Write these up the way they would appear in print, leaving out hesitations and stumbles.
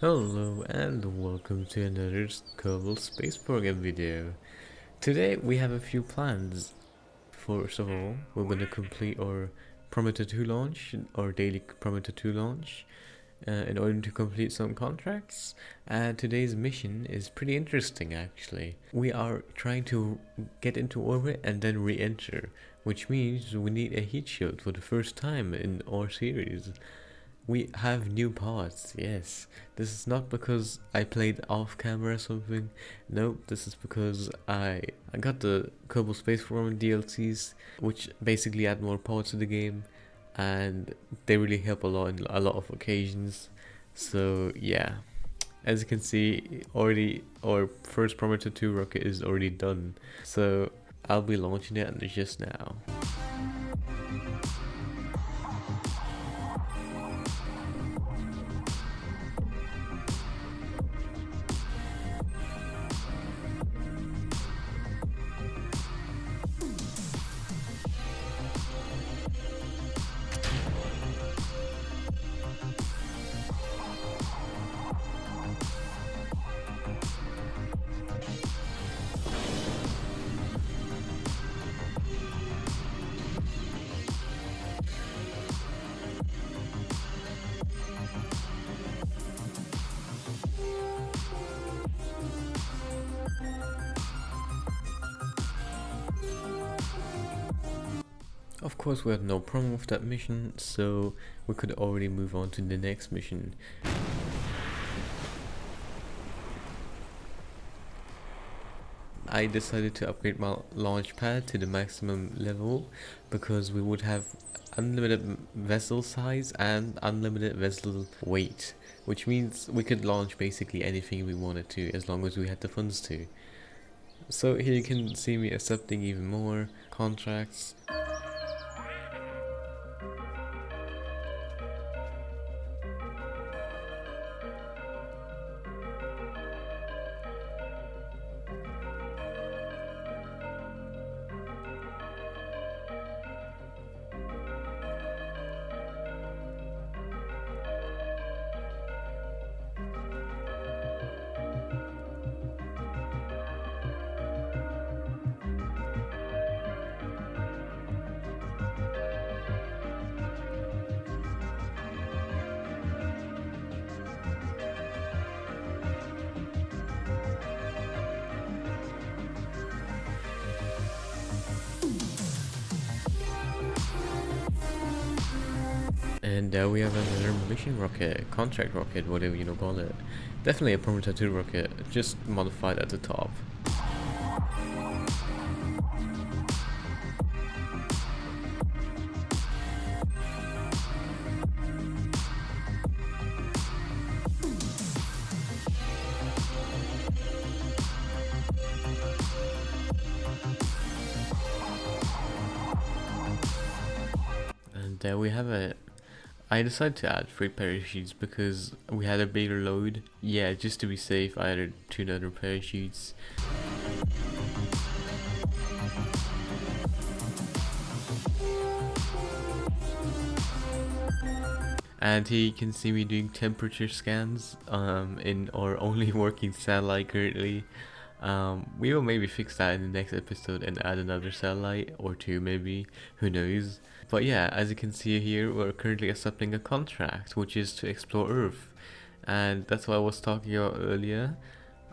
Hello and welcome to another Kerbal Space Program video. Today we have a few plans. First of all, we're going to complete our Prometheus 2 launch, our daily Prometheus 2 launch, in order to complete some contracts. And today's mission is pretty interesting actually. We are trying to get into orbit and then re-enter, which means we need a heat shield for the first time in our series. We have new parts, yes. This is not because I played off camera or something. Nope, this is because I got the Kerbal Space Program DLCs, which basically add more parts to the game, and they really help a lot in a lot of occasions. So yeah, as you can see, already our first Prometheus 2 rocket is already done. So I'll be launching it just now. Of course, we had no problem with that mission, so we could already move on to the next mission. I decided to upgrade my launch pad to the maximum level because we would have unlimited vessel size and unlimited vessel weight, which means we could launch basically anything we wanted to as long as we had the funds to. So here you can see me accepting even more contracts. And we have another mission rocket, contract rocket, whatever you call it. Definitely a Prometheus 2 rocket, just modified at the top. And there we have it. I decided to add 3 parachutes because we had a bigger load. Yeah, just to be safe, I added 2 other parachutes. And here you can see me doing temperature scans in our only working satellite currently. We will maybe fix that in the next episode and add another satellite or 2 maybe, who knows. But yeah, as you can see here, we're currently accepting a contract, which is to explore Earth. And that's what I was talking about earlier.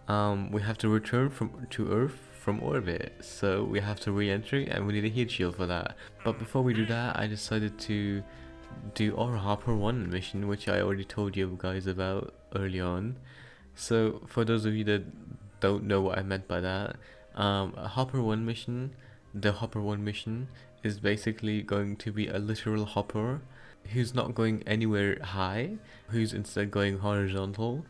We have to return to Earth from orbit, so we have to re-enter and we need a heat shield for that. But before we do that, I decided to do our Hopper 1 mission, which I already told you guys about early on. So for those of you that don't know what I meant by that, a Hopper 1 mission, the Hopper 1 mission is basically going to be a literal hopper who's not going anywhere high, who's instead going horizontal,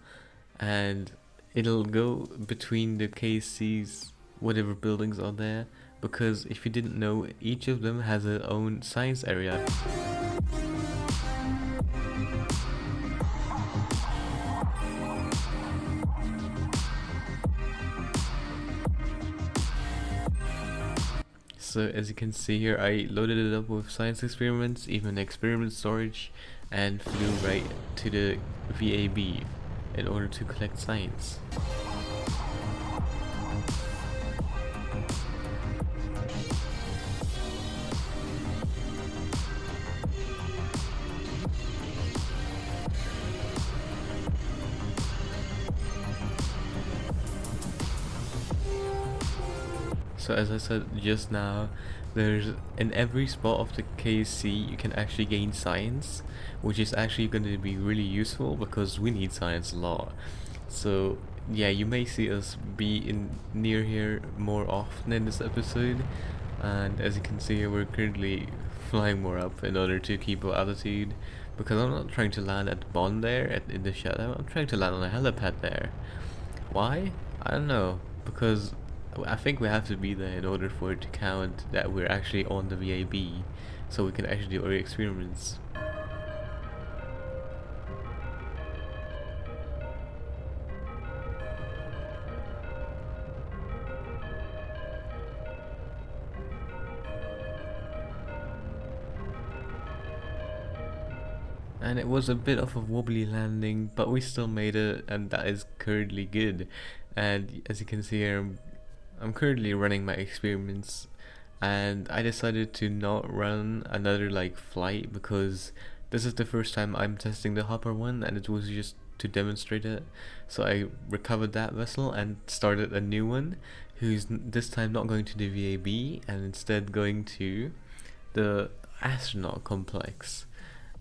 and it'll go between the KSC's whatever buildings are there, because if you didn't know, each of them has their own science area. So as you can see here, I loaded it up with science experiments, even experiment storage, and flew right to the VAB, in order to collect science. So as I said just now, there's in every spot of the KSC you can actually gain science, which is actually going to be really useful because we need science a lot. So yeah, you may see us be in near here more often in this episode, and as you can see we're currently flying more up in order to keep our altitude, because I'm not trying to land at the bottom there in the shadow, I'm trying to land on a helipad there. Why? I don't know, because I think we have to be there in order for it to count that we're actually on the VAB, so we can actually do our experiments. And it was a bit of a wobbly landing, but we still made it, and that is currently good. And as you can see here, I'm currently running my experiments, and I decided to not run another like flight because this is the first time I'm testing the hopper one, and it was just to demonstrate it. So I recovered that vessel and started a new one, who's this time not going to the VAB and instead going to the astronaut complex.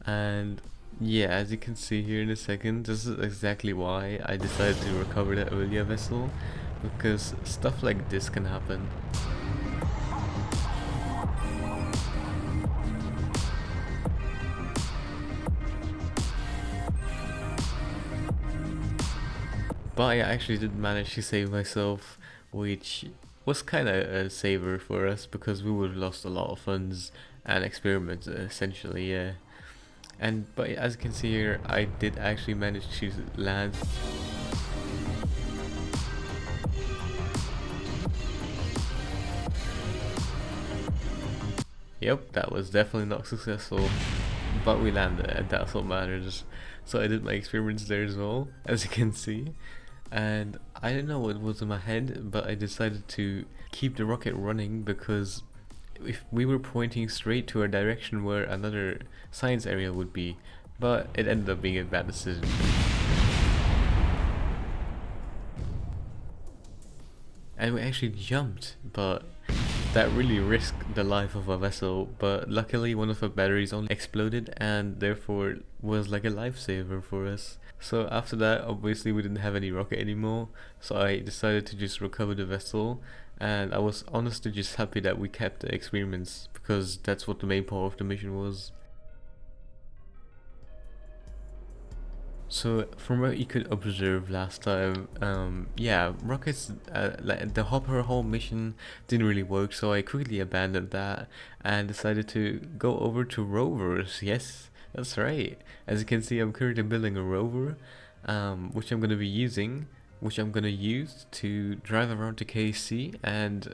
And yeah, as you can see here in a second, this is exactly why I decided to recover the earlier vessel, because stuff like this can happen. But I actually did manage to save myself, which was kind of a saver for us because we would have lost a lot of funds and experiments essentially, yeah. And but as you can see here, I did actually manage to land. Yep, that was definitely not successful, but we landed and that's what matters. So I did my experiments there as well, as you can see. And I don't know what was in my head, but I decided to keep the rocket running because if we were pointing straight to a direction where another science area would be, but it ended up being a bad decision. And we actually jumped, but that really risked the life of a vessel, but luckily one of our batteries only exploded and therefore was like a lifesaver for us. So after that, obviously we didn't have any rocket anymore, so I decided to just recover the vessel, and I was honestly just happy that we kept the experiments because that's what the main part of the mission was. So from what you could observe last time, yeah, rockets, like the Hopper whole mission didn't really work, so I quickly abandoned that and decided to go over to rovers. Yes, that's right. As you can see, I'm currently building a rover, which I'm gonna be using, which I'm gonna use to drive around to KC. And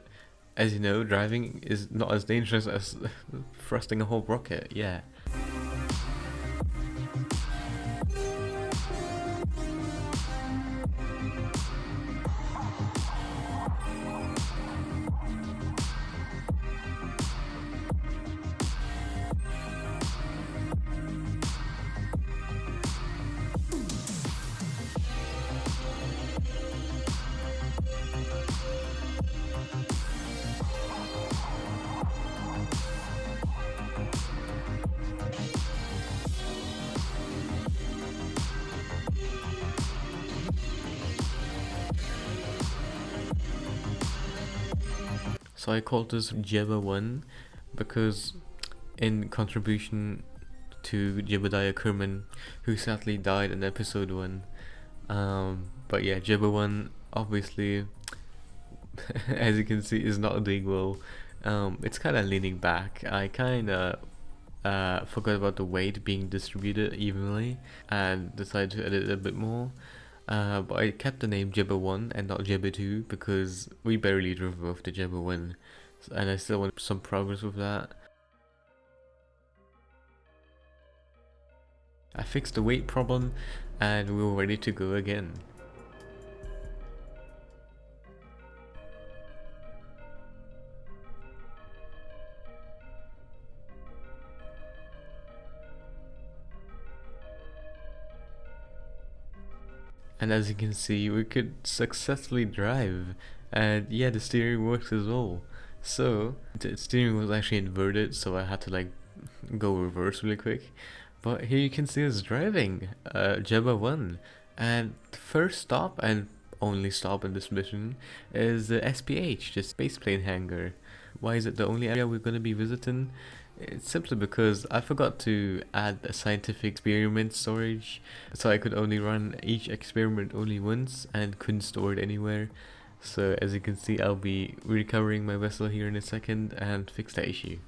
as you know, driving is not as dangerous as thrusting a whole rocket. Yeah. So I called this Jebba 1 because in contribution to Jebediah Kerman, who sadly died in episode 1. But yeah, Jebba 1 obviously, as you can see, is not doing well. It's kind of leaning back. I kind of forgot about the weight being distributed evenly and decided to edit it a bit more. But I kept the name Jebba 1 and not Jebba 2 because we barely drove off the Jebba 1, and I still want some progress with that. I fixed the weight problem, and we were ready to go again. And as you can see, we could successfully drive, and yeah, the steering works as well. So the steering was actually inverted, so I had to like go reverse really quick. But here you can see us driving Jabba 1, and the first stop and only stop in this mission is the SPH, the spaceplane hangar. Why is it the only area we're going to be visiting? It's simply because I forgot to add a scientific experiment storage, so I could only run each experiment only once and couldn't store it anywhere. So as you can see, I'll be recovering my vessel here in a second and fix that issue.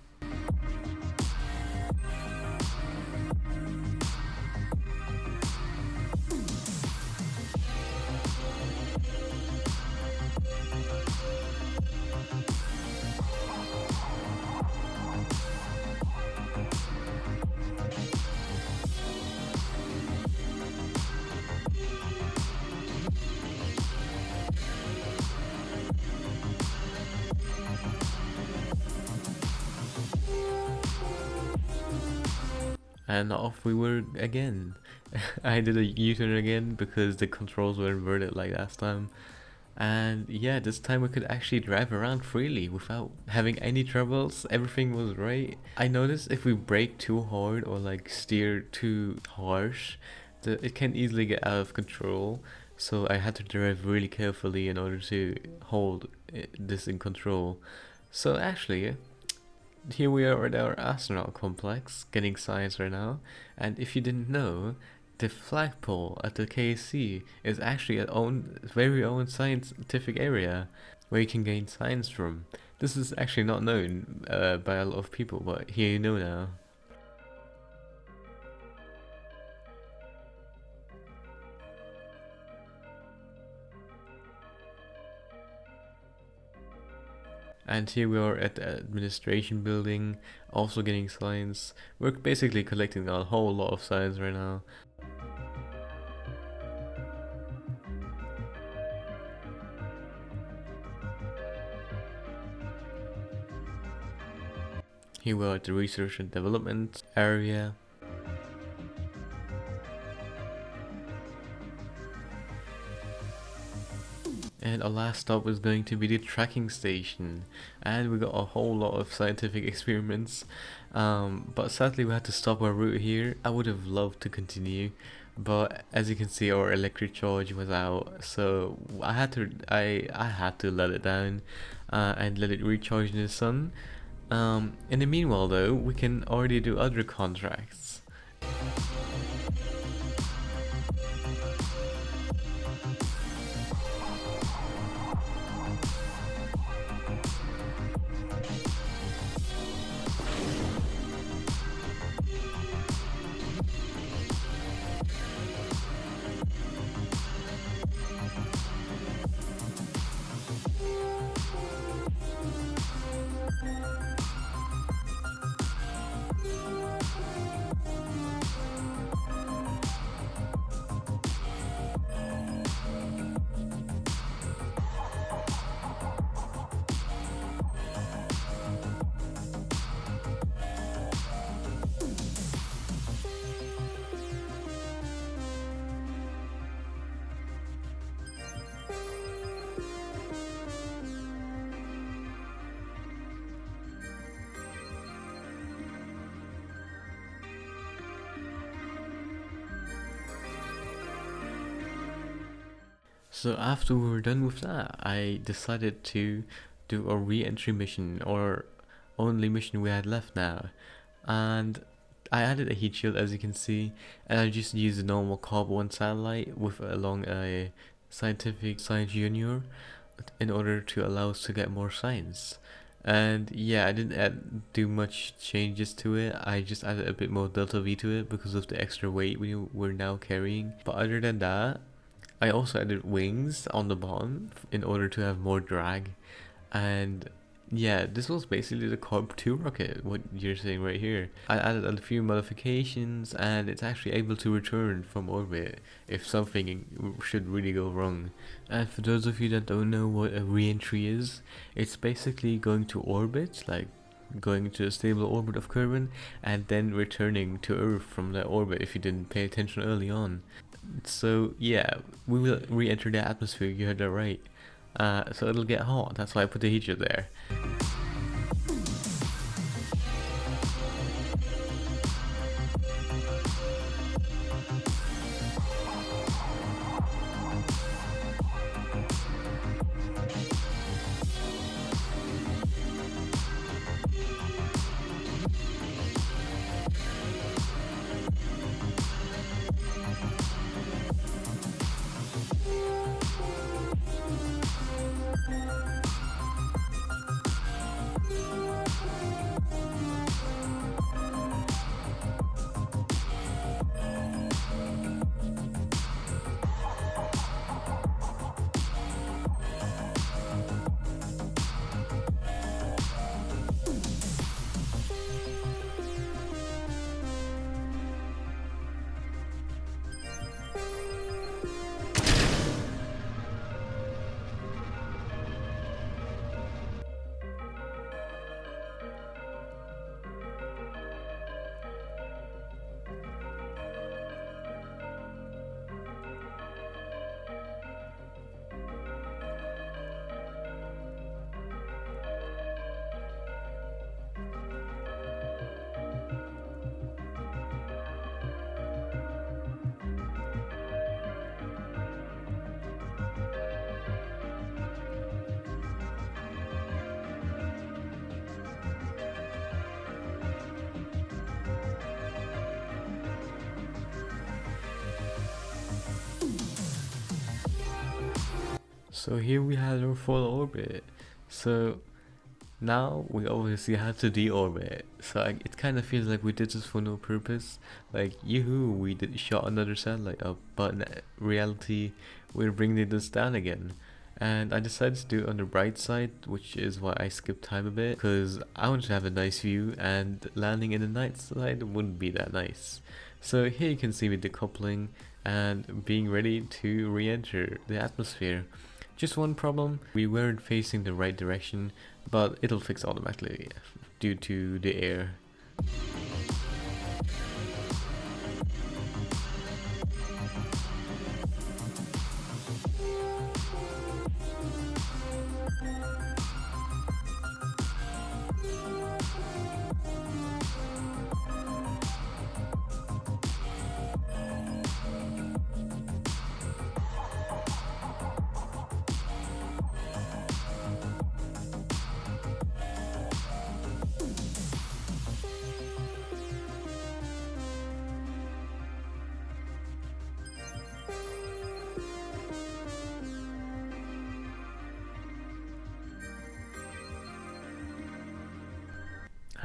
And off we were again. I did a U-turn again because the controls were inverted like last time. And yeah, this time we could actually drive around freely without having any troubles. Everything was right. I noticed if we brake too hard or like steer too harsh, it can easily get out of control. So I had to drive really carefully in order to hold this in control. So actually, here we are at our astronaut complex, getting science right now. And if you didn't know, the flagpole at the KSP is actually a very own scientific area where you can gain science from. This is actually not known by a lot of people, but here you know now. And here we are at the administration building, also getting science. We're basically collecting a whole lot of science right now. Here we are at the research and development area. And our last stop is going to be the tracking station, and we got a whole lot of scientific experiments, but sadly we had to stop our route here. I would have loved to continue, but as you can see our electric charge was out, so I had to let it down and let it recharge in the sun. In the meanwhile though, we can already do other contracts. So after we were done with that, I decided to do a re-entry mission, or only mission we had left now. And I added a heat shield, as you can see, and I just used a normal Cobb 1 satellite with along a scientific science junior in order to allow us to get more science. And yeah, I didn't do much changes to it. I just added a bit more delta V to it because of the extra weight we were now carrying. But other than that, I also added wings on the bottom in order to have more drag, and Yeah, this was basically the Corp 2 rocket, what you're saying right here. I added a few modifications and it's actually able to return from orbit if something should really go wrong. And for those of you that don't know what a re-entry is, it's basically going to orbit, like going to a stable orbit of Kerbin, and then returning to Earth from that orbit if you didn't pay attention early on. So yeah, we will re-enter the atmosphere, you heard that right. So it'll get hot, that's why I put the heater there. So here we have our full orbit. So now we obviously have to deorbit. So it kind of feels like we did this for no purpose. Like, yoo-hoo, we did shot another satellite up, but in reality, we're bringing this down again. And I decided to do it on the bright side, which is why I skipped time a bit, because I wanted to have a nice view, and landing in the night side wouldn't be that nice. So here you can see me decoupling and being ready to re-enter the atmosphere. Just one problem, we weren't facing the right direction, but it'll fix automatically due to the air.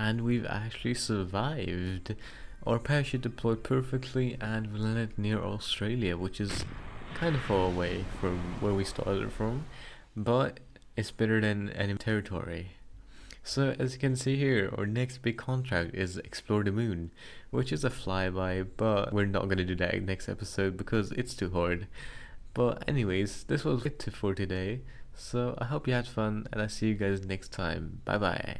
And we've actually survived. Our parachute deployed perfectly and we landed near Australia, which is kind of far away from where we started from, but it's better than enemy territory. So as you can see here, our next big contract is explore the moon, which is a flyby, but we're not gonna do that next episode because it's too hard. But anyways, this was it for today. So I hope you had fun and I see you guys next time. Bye bye.